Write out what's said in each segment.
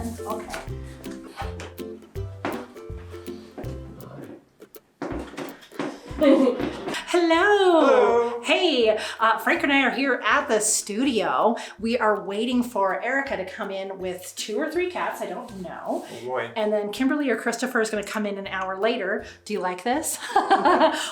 Nothing? Okay. Hello. Hello. Hey, Frank and I are here at the studio. We are waiting for Arika to come in with 2 or 3 cats, I don't know. Oh boy. And then Kimberly or Christopher is going to come in an hour later. Do you like this?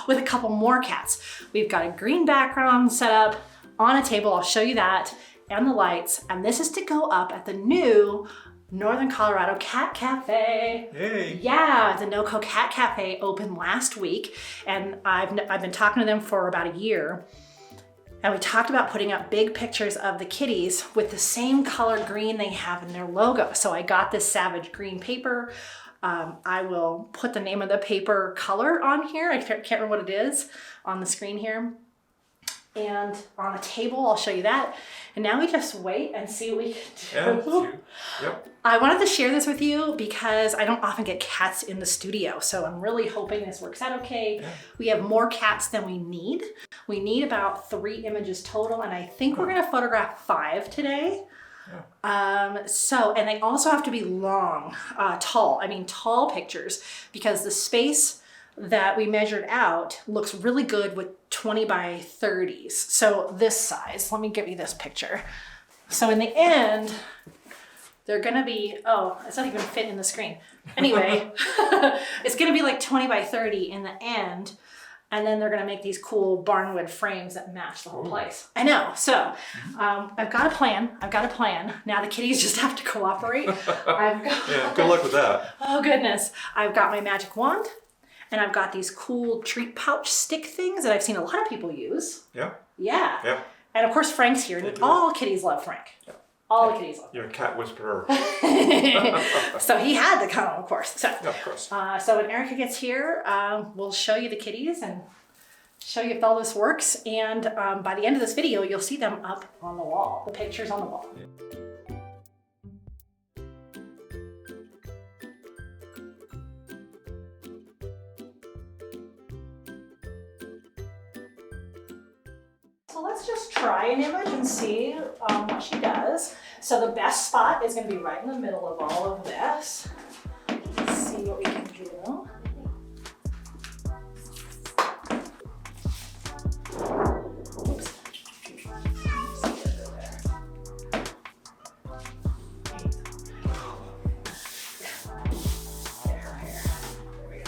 With a couple more cats. We've got a green background set up on a table. I'll show you that and the lights. And this is to go up at the new Northern Colorado Cat Cafe. Hey. Yeah, the NoCo Cat Cafe opened last week, and I've been talking to them for about a year. And we talked about putting up big pictures of the kitties with the same color green they have in their logo. So I got this savage green paper. I will put the name of the paper color on here. I can't remember what it is on the screen here. And on a table, I'll show you that. And now we just wait and see what we can do. Yep. I wanted to share this with you because I don't often get cats in the studio. So I'm really hoping this works out okay. Yeah. We have more cats than we need. We need about 3 images total. And I think we're gonna photograph 5 today. Yeah. And they also have to be long, tall pictures, because the space that we measured out looks really good with 20 by 30s. So this size, let me give you this picture. So in the end, they're gonna be, oh, it's not even fit in the screen. Anyway, it's gonna be like 20 by 30 in the end. And then they're gonna make these cool barnwood frames that match the whole place. I know, so I've got a plan. Now the kitties just have to cooperate. Yeah, good luck with that. Oh goodness. I've got my magic wand, and I've got these cool treat pouch stick things that I've seen a lot of people use. Yeah. Yeah. Yeah. And of course Frank's here, and all kitties love Frank. Yeah. All the kitties love You're a cat whisperer. So he had to come, of course. So, Yeah, of course. so when Arika gets here, we'll show you the kitties and show you if all this works. And by the end of this video, you'll see them up on the wall, the pictures on the wall. Yeah. So let's just try an image and see what she does. So the best spot is going to be right in the middle of all of this. Let's see what we can do. Oops. Get her hair. There we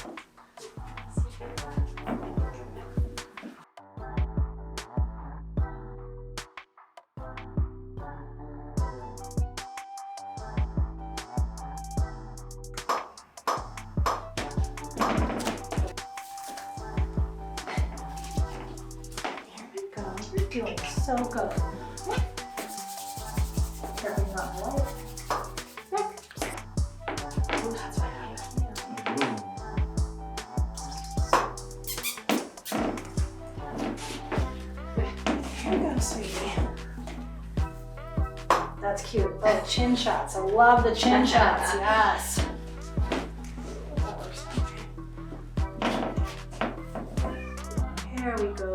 go. You're doing so good. Careful not to light. Ooh, that's right. Here we go, sweetie. That's cute. Oh, chin shots. I love the chin shots. Yes. Here we go.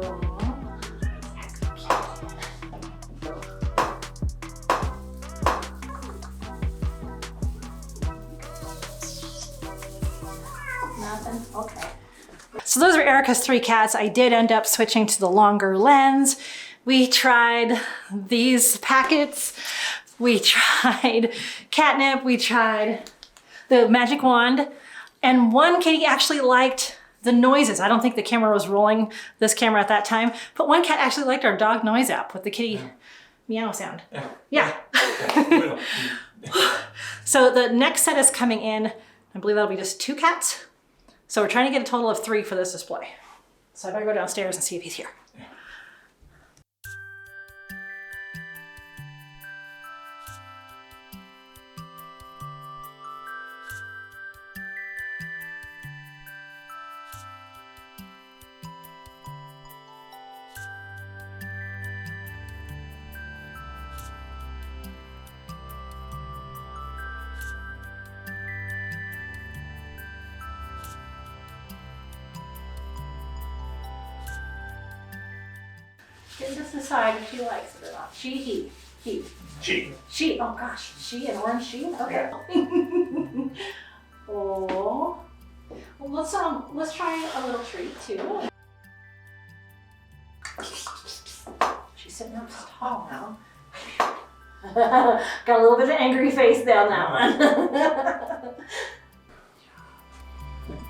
Nothing? Okay. So those are Arika's 3 cats. I did end up switching to the longer lens. We tried these packets. We tried catnip. We tried the magic wand. And one kitty actually liked the noises. I don't think the camera was rolling this camera at that time, but one cat actually liked our dog noise app with the kitty meow sound. Yeah. So the next set is coming in. I believe that'll be just 2 cats. So we're trying to get a total of 3 for this display. So I better go downstairs and see if he's here. Can just decide if she likes it or not. She, he. He. She. She. Oh gosh, she, an orange she. Okay. Oh. Well, let's try a little treat too. She's sitting up tall now. Got a little bit of angry face down that one.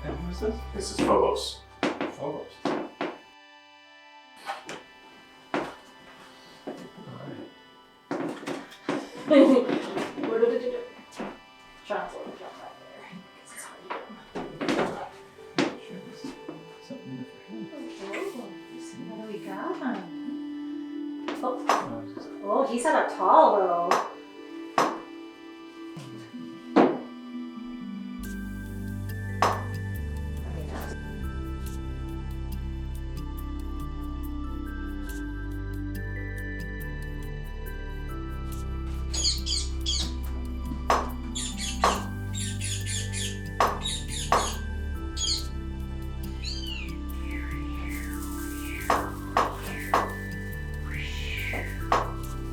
And who is this? This is Phobos. Phobos. What did it do? Try not to let it jump back there, because it's hard to get him. Sure, this is something new for him. Okay. What do we got? Oh, Oh, it's just- oh, he sat up tall though.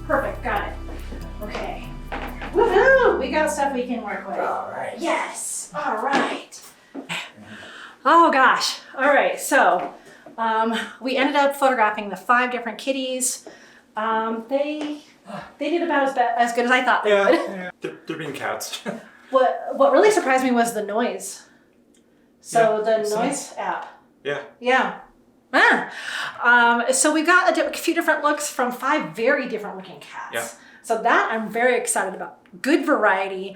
Perfect, got it. Okay. Woohoo! We got stuff we can work with. All right. Yes! Alright. Oh gosh. Alright, so we ended up photographing the 5 different kitties. They did about as good as I thought they would. Yeah, they're being cats. What really surprised me was the noise. So Yeah, the same. noise app. Yeah. Yeah. So we got a few different looks from 5 very different looking cats. Yeah. So that I'm very excited about. Good variety.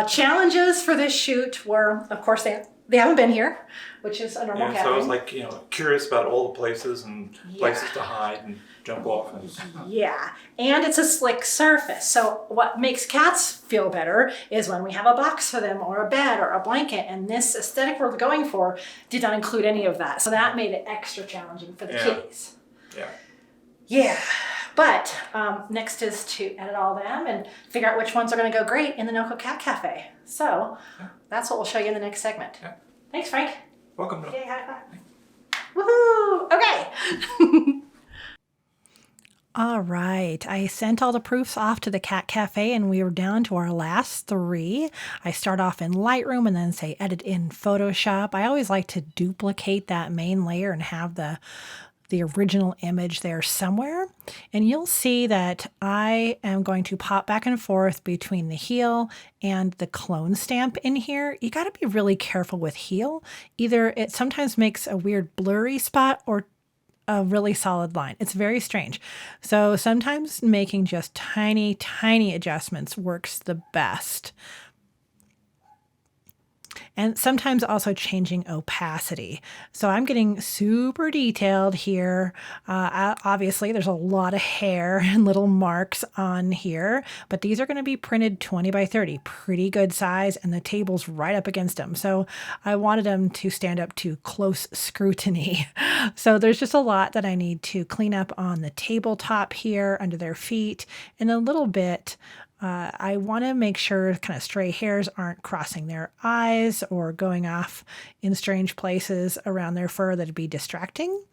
Challenges for this shoot were, of course, they haven't been here, which is a normal Yeah, cat so I was thing. like, curious about all the places and Yeah. places to hide and jump off. And, Yeah, and it's a slick surface. So what makes cats feel better is when we have a box for them or a bed or a blanket, and this aesthetic we're going for did not include any of that. So that made it extra challenging for the Yeah. kitties. yeah. Yeah, but next is to edit all them and figure out which ones are going to go great in the NoCo Cat Cafe. So that's what we'll show you in the next segment. Yeah. Thanks, Frank. Welcome. Yay, high five. Woohoo! Okay. All right, I sent all the proofs off to the Cat Cafe and we were down to our last 3. I start off in Lightroom and then say edit in Photoshop. I always like to duplicate that main layer and have the original image there somewhere. And you'll see that I am going to pop back and forth between the heel and the clone stamp in here. You got to be really careful with heel. Either it sometimes makes a weird blurry spot or a really solid line. It's very strange. So sometimes making just tiny, tiny adjustments works the best. And sometimes also changing opacity. So I'm getting super detailed here. Obviously, there's a lot of hair and little marks on here, but these are going to be printed 20 by 30, pretty good size, and the table's right up against them. So I wanted them to stand up to close scrutiny. So there's just a lot that I need to clean up on the tabletop here under their feet, and a little bit I want to make sure kind of stray hairs aren't crossing their eyes or going off in strange places around their fur that'd be distracting.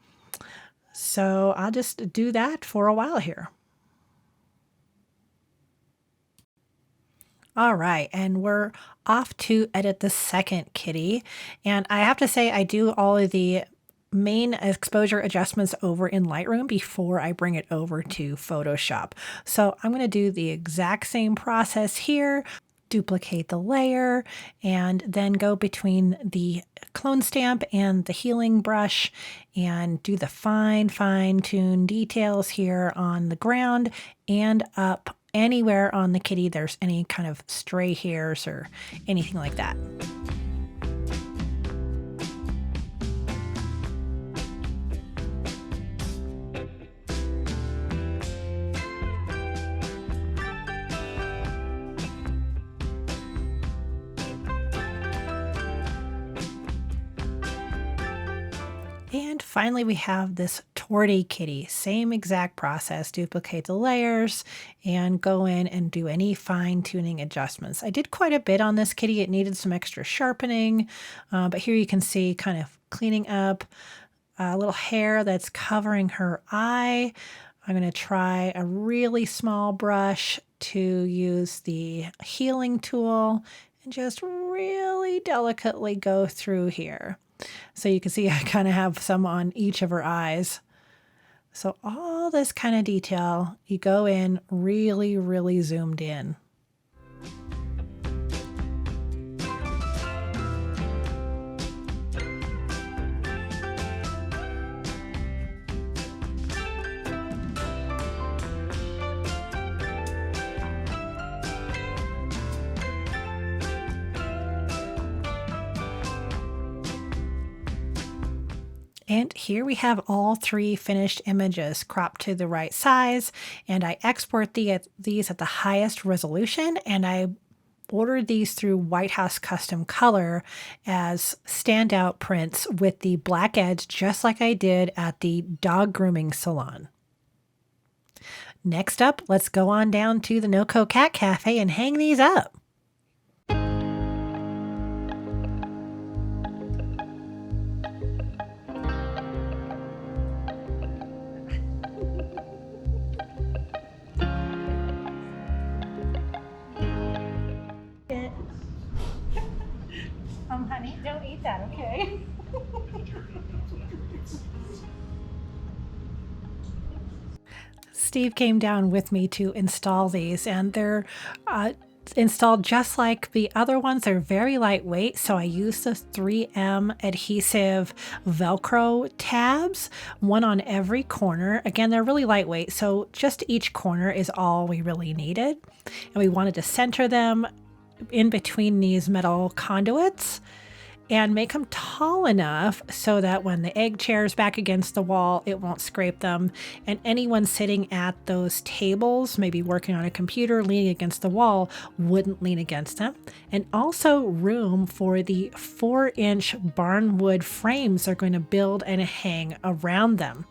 So I'll just do that for a while here. All right, and we're off to edit the second kitty. And I have to say I do all of the main exposure adjustments over in Lightroom before I bring it over to Photoshop. So I'm going to do the exact same process here, duplicate the layer, and then go between the clone stamp and the healing brush and do the fine-tuned details here on the ground and up anywhere on the kitty there's any kind of stray hairs or anything like that. And finally, we have this tortie kitty. Same exact process, duplicate the layers and go in and do any fine tuning adjustments. I did quite a bit on this kitty. It needed some extra sharpening, but here you can see kind of cleaning up a little hair that's covering her eye. I'm going to try a really small brush to use the healing tool and just really delicately go through here. So you can see I kind of have some on each of her eyes. So all this kind of detail, you go in really, really zoomed in. And here we have all 3 finished images cropped to the right size, and I export these at the highest resolution, and I ordered these through White House Custom Color as standout prints with the black edge, just like I did at the dog grooming salon. Next up, let's go on down to the NoCo Cat Cafe and hang these up. Honey, don't eat that, okay? Steve came down with me to install these, and they're installed just like the other ones. They're very lightweight, so I use the 3M adhesive Velcro tabs, one on every corner. Again, they're really lightweight, so just each corner is all we really needed. And we wanted to center them in between these metal conduits and make them tall enough so that when the egg chair's back against the wall, it won't scrape them. And anyone sitting at those tables, maybe working on a computer, leaning against the wall, wouldn't lean against them. And also room for the 4-inch barnwood frames they're going to build and hang around them.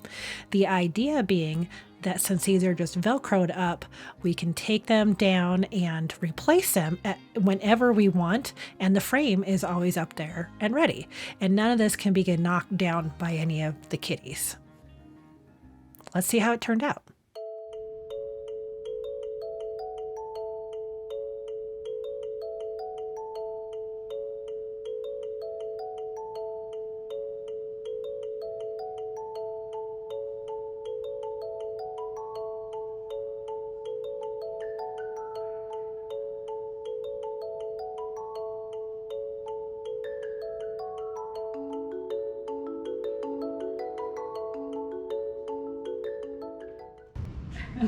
The idea being that since these are just Velcroed up, we can take them down and replace them whenever we want, and the frame is always up there and ready. And none of this can be knocked down by any of the kitties. Let's see how it turned out.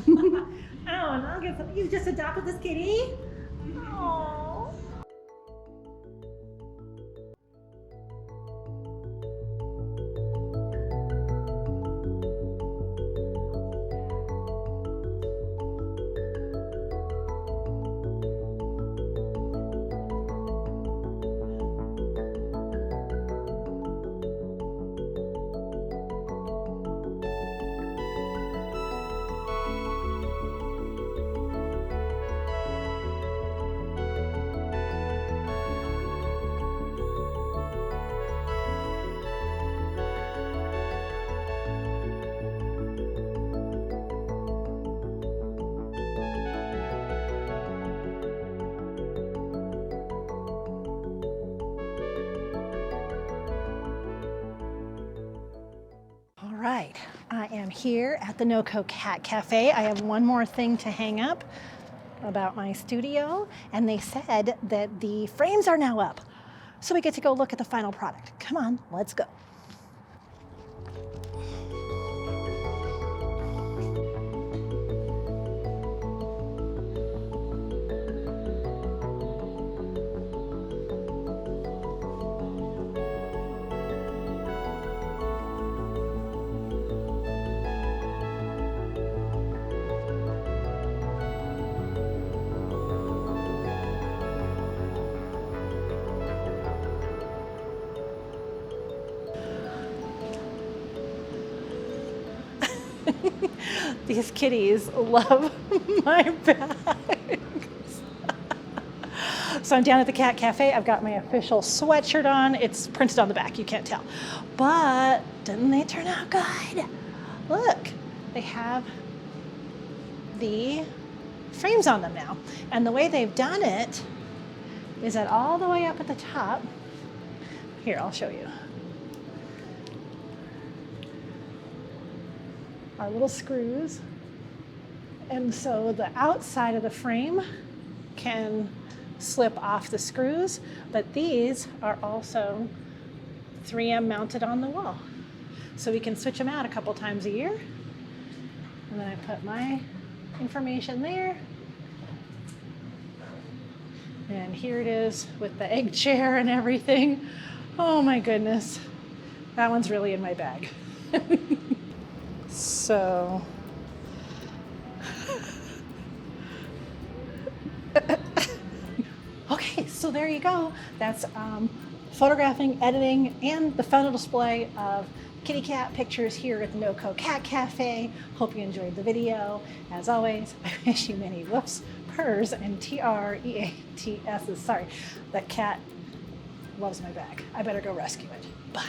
Oh, and I'll get some. You just adopted this kitty? Oh. Right, I am here at the NoCo Cat Cafe. I have one more thing to hang up about my studio, and they said that the frames are now up. So we get to go look at the final product. Come on, let's go. These kitties love my bags. So I'm down at the Cat Cafe. I've got my official sweatshirt on. It's printed on the back, you can't tell. But didn't they turn out good? Look, they have the frames on them now. And the way they've done it is that all the way up at the top, here, I'll show you. Our little screws. And so the outside of the frame can slip off the screws, but these are also 3M mounted on the wall. So we can switch them out a couple times a year. And then I put my information there. And here it is with the egg chair and everything. Oh my goodness. That one's really in my bag. So, okay, so there you go. That's photographing, editing, and the final display of kitty cat pictures here at the NoCo Cat Cafe. Hope you enjoyed the video. As always, I wish you many whoops, purrs, and TREATS. Sorry, the cat loves my bag. I better go rescue it. Bye.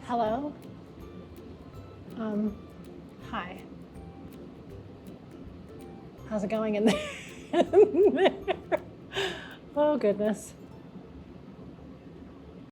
Hello? Hi. How's it going in there? Oh, goodness.